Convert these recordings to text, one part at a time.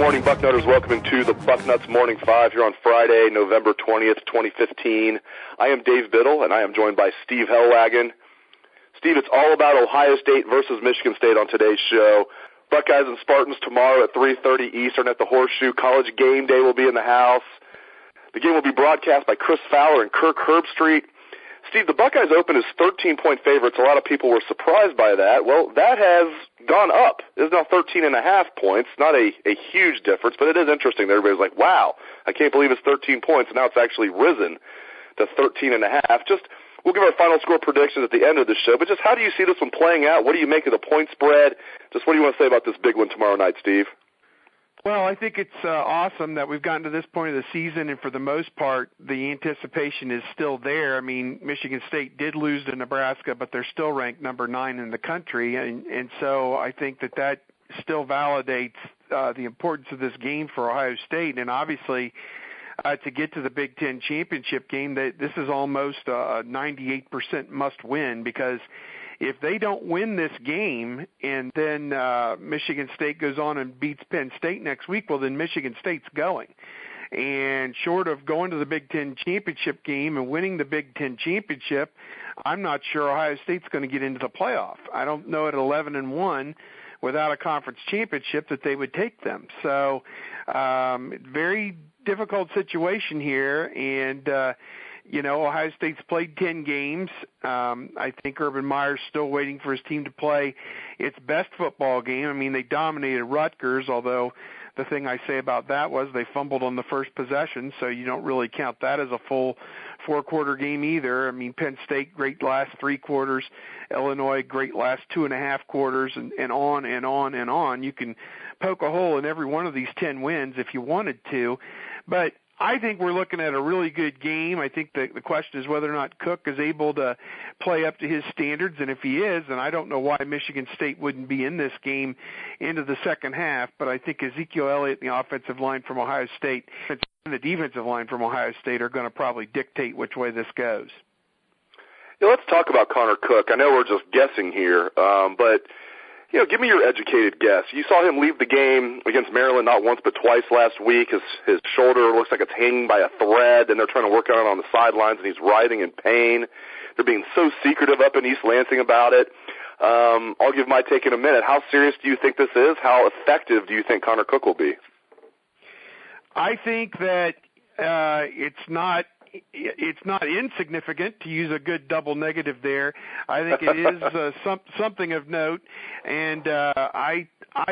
morning, Bucknutters. Welcome to the Bucknuts Morning 5 here on Friday, November 20th, 2015. I am Dave Biddle, and I am joined by Steve Helwagen. Steve, it's all about Ohio State versus Michigan State on today's show. Buckeyes and Spartans tomorrow at 3:30 Eastern at the Horseshoe. College game day will be in the house. The game will be broadcast by Chris Fowler and Kirk Herbstreit. Steve, the Buckeyes opened as 13-point favorites. A lot of people were surprised by that. Well, that has gone up. It's now 13.5 points. Not a huge difference, but it is interesting that everybody's like, wow, I can't believe it's 13 points. And now it's actually risen to 13.5. Just, we'll give our final score predictions at the end of the show, but just how do you see this one playing out? What do you make of the point spread? Just what do you want to say about this big one tomorrow night, Steve? Well, I think it's awesome that we've gotten to this point of the season, and for the most part, the anticipation is still there. I mean, Michigan State did lose to Nebraska, but they're still ranked number 9 in the country, and so I think that still validates the importance of this game for Ohio State, and obviously to get to the Big Ten championship game, this is almost a 98% must-win, because if they don't win this game and then Michigan State goes on and beats Penn State next week, well, then Michigan State's going. And short of going to the Big Ten championship game and winning the Big Ten championship, I'm not sure Ohio State's going to get into the playoff. I don't know at 11-1 without a conference championship that they would take them. So very difficult situation here, and Ohio State's played 10 games. I think Urban Meyer's still waiting for his team to play its best football game. I mean, they dominated Rutgers, although the thing I say about that was they fumbled on the first possession, so you don't really count that as a full four-quarter game either. I mean, Penn State, great last 3 quarters. Illinois, great last 2.5 quarters, and on and on and on. You can poke a hole in every one of these 10 wins if you wanted to, but I think we're looking at a really good game. I think the question is whether or not Cook is able to play up to his standards, and if he is, then I don't know why Michigan State wouldn't be in this game into the second half, but I think Ezekiel Elliott and the offensive line from Ohio State and the defensive line from Ohio State are going to probably dictate which way this goes. Yeah, let's talk about Connor Cook. I know we're just guessing here, but give me your educated guess. You saw him leave the game against Maryland not once but twice last week. His shoulder looks like it's hanging by a thread, and they're trying to work on it on the sidelines, and he's writhing in pain. They're being so secretive up in East Lansing about it. I'll give my take in a minute. How serious do you think this is? How effective do you think Connor Cook will be? I think that it's not insignificant, to use a good double negative there. I think it is something of note, and I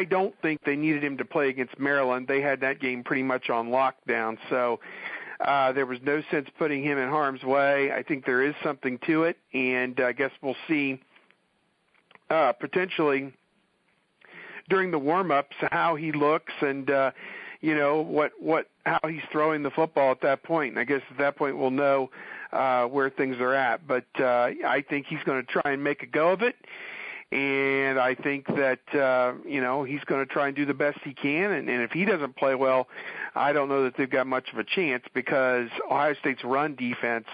don't think they needed him to play against Maryland. They had that game pretty much on lockdown, so there was no sense putting him in harm's way. I think there is something to it, and I guess we'll see potentially during the warm-ups how he looks and how he's throwing the football at that point. And I guess at that point we'll know where things are at. But I think he's going to try and make a go of it. And I think that, he's going to try and do the best he can. And if he doesn't play well, I don't know that they've got much of a chance, because Ohio State's run defense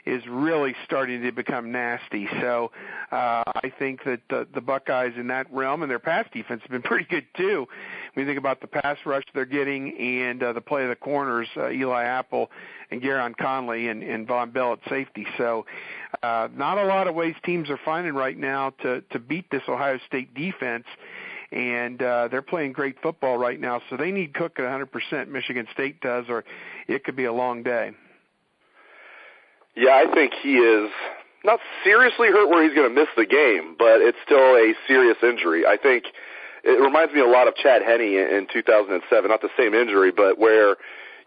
is really starting to become nasty. So I think that the Buckeyes in that realm, and their pass defense has been pretty good too. When you think about the pass rush they're getting and the play of the corners, Eli Apple and Garon Conley and Von Bell at safety. So not a lot of ways teams are finding right now to beat this Ohio State defense. And they're playing great football right now. So they need Cook at 100%, Michigan State does, or it could be a long day. Yeah, I think he is not seriously hurt where he's going to miss the game, but it's still a serious injury. I think it reminds me a lot of Chad Henne in 2007, not the same injury, but where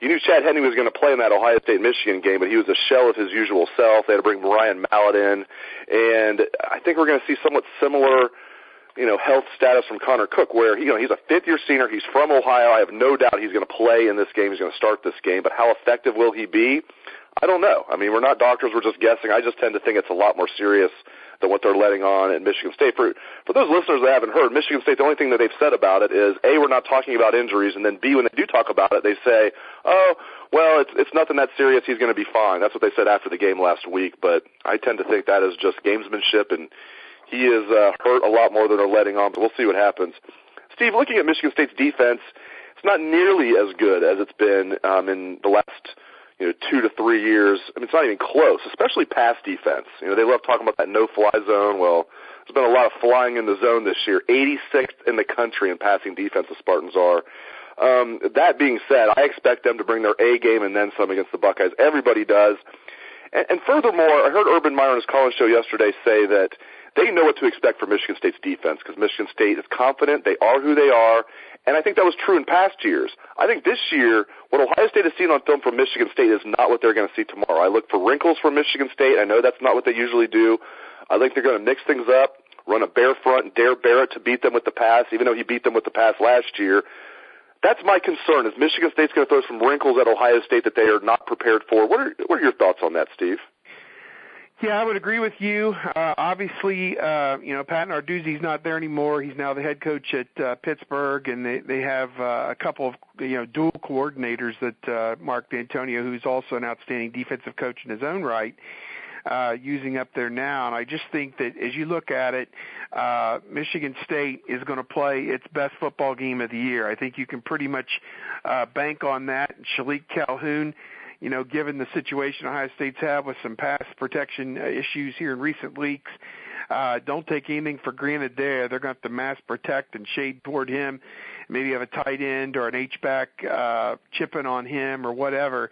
you knew Chad Henne was going to play in that Ohio State-Michigan game, but he was a shell of his usual self. They had to bring Ryan Mallett in, and I think we're going to see somewhat similar health status from Connor Cook, where he's a fifth-year senior. He's from Ohio. I have no doubt he's going to play in this game. He's going to start this game, but how effective will he be? I don't know. I mean, we're not doctors. We're just guessing. I just tend to think it's a lot more serious than what they're letting on at Michigan State. For those listeners that haven't heard, Michigan State, the only thing that they've said about it is, A, we're not talking about injuries, and then B, when they do talk about it, they say, oh, well, it's nothing that serious. He's going to be fine. That's what they said after the game last week. But I tend to think that is just gamesmanship, and he is hurt a lot more than they're letting on. But we'll see what happens. Steve, looking at Michigan State's defense, it's not nearly as good as it's been in the last 2 to 3 years. I mean, it's not even close, especially pass defense. They love talking about that no-fly zone. Well, there's been a lot of flying in the zone this year. 86th in the country in passing defense, the Spartans are. That being said, I expect them to bring their A game and then some against the Buckeyes. Everybody does. And furthermore, I heard Urban Meyer on his call-in show yesterday say that they know what to expect from Michigan State's defense because Michigan State is confident. They are who they are. And I think that was true in past years. I think this year, what Ohio State has seen on film from Michigan State is not what they're going to see tomorrow. I look for wrinkles from Michigan State. I know that's not what they usually do. I think they're going to mix things up, run a bare front, and dare Barrett to beat them with the pass, even though he beat them with the pass last year. That's my concern, is Michigan State's going to throw some wrinkles at Ohio State that they are not prepared for. What are your thoughts on that, Steve? Yeah, I would agree with you. Obviously, Pat Narduzzi's not there anymore. He's now the head coach at Pittsburgh, and they have a couple of dual coordinators that Mark D'Antonio, who's also an outstanding defensive coach in his own right, using up there now. And I just think that as you look at it, Michigan State is going to play its best football game of the year. I think you can pretty much bank on that. Shalik Calhoun, given the situation Ohio State's had with some pass protection issues here in recent weeks, don't take anything for granted there. They're going to have to mass protect and shade toward him, maybe have a tight end or an H-back chipping on him or whatever.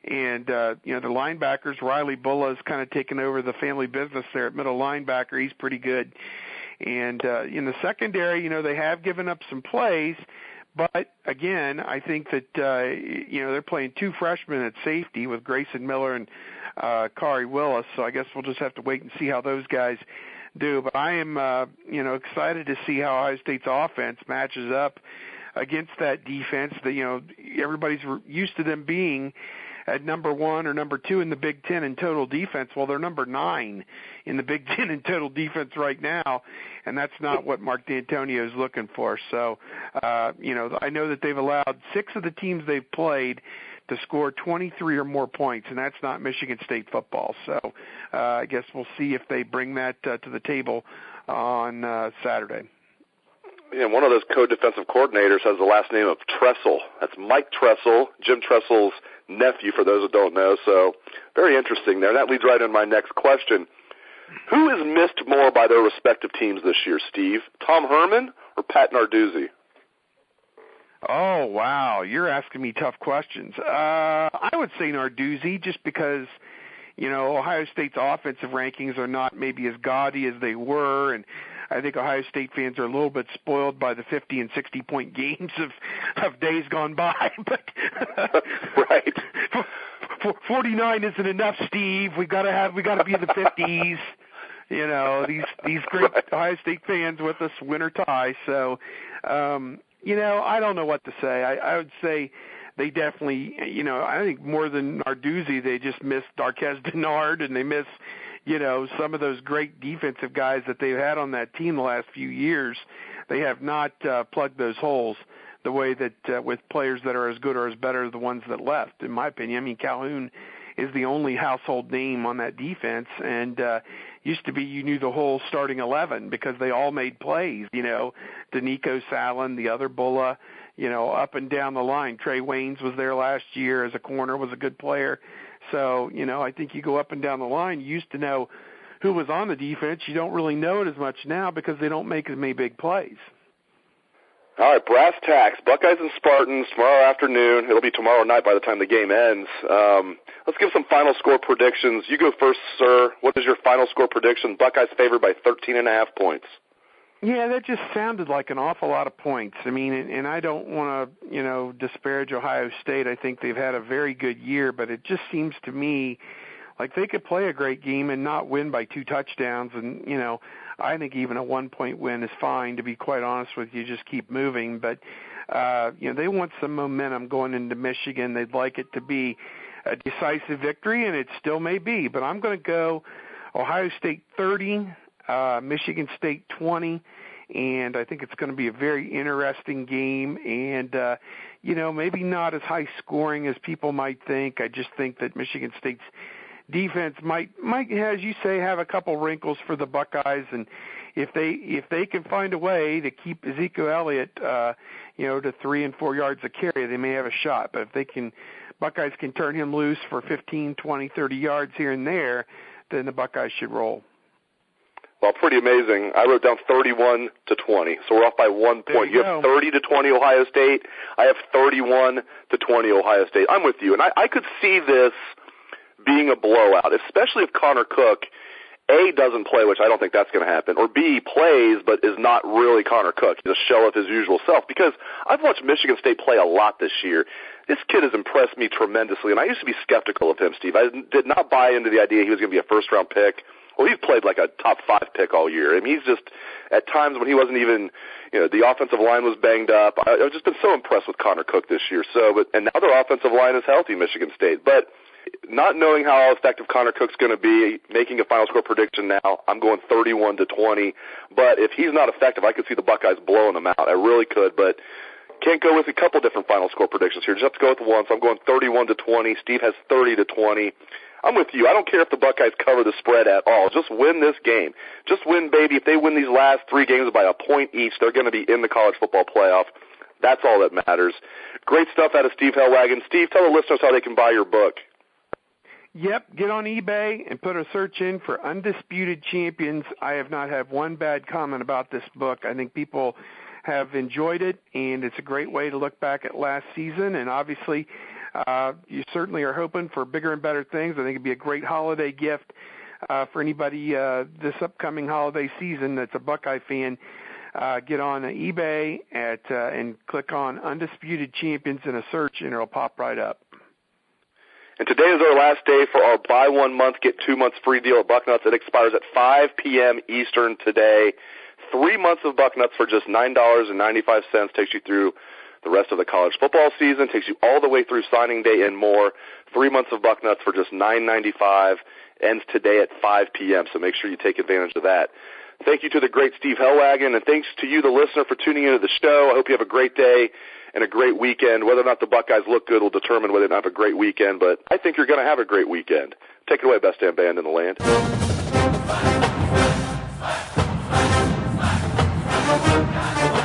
And, the linebackers, Riley Bulla's kind of taken over the family business there at middle linebacker. He's pretty good. And in the secondary, they have given up some plays. But, again, I think that, they're playing two freshmen at safety with Grayson Miller and Kari Willis. So I guess we'll just have to wait and see how those guys do. But I am, excited to see how Ohio State's offense matches up against that defense that, everybody's used to them being at number 1 or number 2 in the Big Ten in total defense. Well, they're number 9 in the Big Ten in total defense right now, and that's not what Mark D'Antonio is looking for. So, I know that they've allowed 6 of the teams they've played to score 23 or more points, and that's not Michigan State football. So I guess we'll see if they bring that to the table on Saturday. Yeah, one of those co-defensive coordinators has the last name of Tressel. That's Mike Tressel, Jim Tressel's nephew, for those that don't know. So very interesting there. That leads right into my next question. Who is missed more by their respective teams this year, Steve? Tom Herman or Pat Narduzzi? Oh, wow. You're asking me tough questions. I would say Narduzzi just because, Ohio State's offensive rankings are not maybe as gaudy as they were, and I think Ohio State fans are a little bit spoiled by the 50 and 60-point games of days gone by. But right, 49 isn't enough, Steve. We got to be in the 50s. These great right. Ohio State fans with us, win or tie. So, I don't know what to say. I would say they definitely, I think more than Narduzzi, they just miss Darquez Denard, and they miss some of those great defensive guys that they've had on that team the last few years. They have not plugged those holes the way that with players that are as good or as better as the ones that left, in my opinion. I mean, Calhoun is the only household name on that defense, and used to be you knew the whole starting 11 because they all made plays, Danico Salin, the other Bulla, up and down the line. Trey Waynes was there last year as a corner, was a good player. So, I think you go up and down the line. You used to know who was on the defense. You don't really know it as much now because they don't make as many big plays. All right, brass tacks, Buckeyes and Spartans tomorrow afternoon. It'll be tomorrow night by the time the game ends. Let's give some final score predictions. You go first, sir. What is your final score prediction? Buckeyes favored by 13.5 points. Yeah, that just sounded like an awful lot of points. I mean, and I don't want to, disparage Ohio State. I think they've had a very good year, but it just seems to me like they could play a great game and not win by 2 touchdowns. And, I think even a 1-point win is fine, to be quite honest with you. Just keep moving. But, they want some momentum going into Michigan. They'd like it to be a decisive victory, and it still may be. But I'm going to go Ohio State 30, Michigan State 20, and I think it's going to be a very interesting game and, maybe not as high scoring as people might think. I just think that Michigan State's defense might, as you say, have a couple wrinkles for the Buckeyes, and if they can find a way to keep Ezekiel Elliott, to 3 and 4 yards a carry, they may have a shot. But if Buckeyes can turn him loose for 15, 20, 30 yards here and there, then the Buckeyes should roll. Well, pretty amazing. I wrote down 31-20, so we're off by 1 point. You have 30-20 Ohio State. I have 31-20 Ohio State. I'm with you, and I could see this being a blowout, especially if Connor Cook, A, doesn't play, which I don't think that's going to happen, or B, plays but is not really Connor Cook. He's a shell of his usual self, because I've watched Michigan State play a lot this year. This kid has impressed me tremendously, and I used to be skeptical of him, Steve. I did not buy into the idea he was going to be a first-round pick. Well, he's played like a top 5 pick all year. I mean, he's just, at times when he wasn't even, the offensive line was banged up. I've just been so impressed with Connor Cook this year. And now their offensive line is healthy, Michigan State. But not knowing how effective Connor Cook's going to be, making a final score prediction now, I'm going 31-20. But if he's not effective, I could see the Buckeyes blowing them out. I really could, but can't go with a couple different final score predictions here. Just have to go with one. So I'm going 31-20. Steve has 30-20. I'm with you. I don't care if the Buckeyes cover the spread at all. Just win this game. Just win, baby. If they win these last 3 games by a point each, they're going to be in the college football playoff. That's all that matters. Great stuff out of Steve Helwagen. Steve, tell the listeners how they can buy your book. Yep, get on eBay and put a search in for Undisputed Champions. I have not had one bad comment about this book. I think people have enjoyed it, and it's a great way to look back at last season, and obviously you certainly are hoping for bigger and better things. I think it'd be a great holiday gift for anybody this upcoming holiday season that's a Buckeye fan. Get on eBay and click on Undisputed Champions in a search, and it'll pop right up. And today is our last day for our buy 1 month, get 2 months free deal at Bucknuts. It expires at 5 p.m. Eastern today. 3 months of Bucknuts for just $9.95 takes you through the rest of the college football season, takes you all the way through signing day and more. 3 months of Bucknuts for just $9.95 ends today at 5 p.m., so make sure you take advantage of that. Thank you to the great Steve Helwagen, and thanks to you, the listener, for tuning into the show. I hope you have a great day and a great weekend. Whether or not the Buckeyes look good will determine whether or not have a great weekend, but I think you're going to have a great weekend. Take it away, best damn band in the land. Fight, fight, fight, fight, fight.